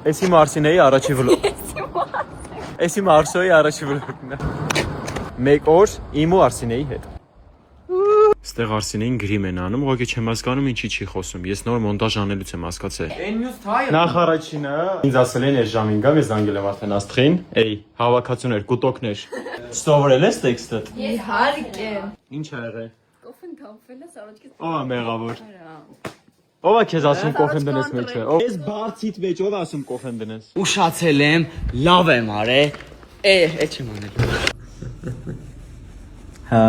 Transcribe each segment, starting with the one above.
Էսի Մարսինեի առաջի վլոգ։ Էսի Մարսոյի առաջի վլոգն է։ Մեկ օր իմ ու Արսինեի հետ։ Ստեղ Արսինեին գրիմ են անում, ուղղակի չեմ հասկանում ինչի չի խոսում։ Ես նոր մոնտաժ անելուց եմ հասկացել։ Նախ առաջինը ինձ ասել են այս ժամին գամ, ես զանգել եմ արդեն Աստղին։ Էй, հավաքածուներ, կուտոկներ։ Սովորել ես տեքստը։ Իհարկե։ Ինչ ա եղել։ Կոֆեն թափվել ես առաջից։ Ո՞վ է մեղավոր։ Ո՞վ է քեզ ասում կոֆեն դնես մեջը։ Ես բարձիտ մեջ ո՞վ է ասում կոֆեն դնես։ Ուշացել եմ, լավ եմ արել։ Էդ չեմ անել։ Հա։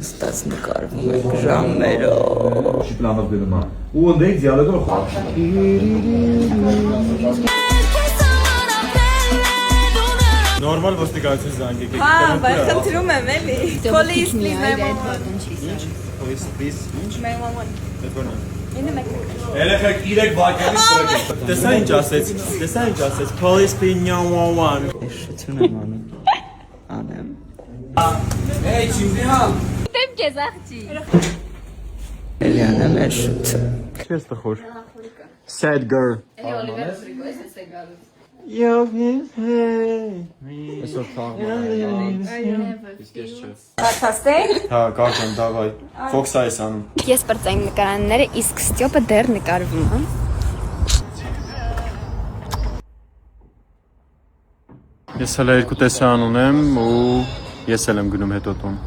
Ստաց նկարվում եք ժամերով։ Շիպլանով գնում է։ Ու ընդեքս դիալոգը խաղ։ Նորմալ ոստիկանություն զանգեք։ Հա, բայց խնդրում եմ էլի։ Police please 911։ Please, ինչ։ 911։ Ինը մեկ։ Երեխեք 3 վայրկյանից սրեք։ Տեսա ինչ ասեց։ Police please 911։ Շություն եմ անում։ Անեմ։ Hey, Չիմբիան։ Դեմ քեզ աղջի։ Էլիանը մեր շուտը։ Չես տխուր։ Sad girl։ Էլի Օլիվեր Ռոդրիգոս է գալու։ Yo, Այսօր թաղում Պատասխան։ Հա, կարգան, դավայ։ Ֆոքսա ես անում։ Ես բրծային նկարանները, իսկ Ստյոպը դեռ նկարվում է։ Ես հələ երկու տեսարան ունեմ ու ես էլ եմ գնում հետո տուն։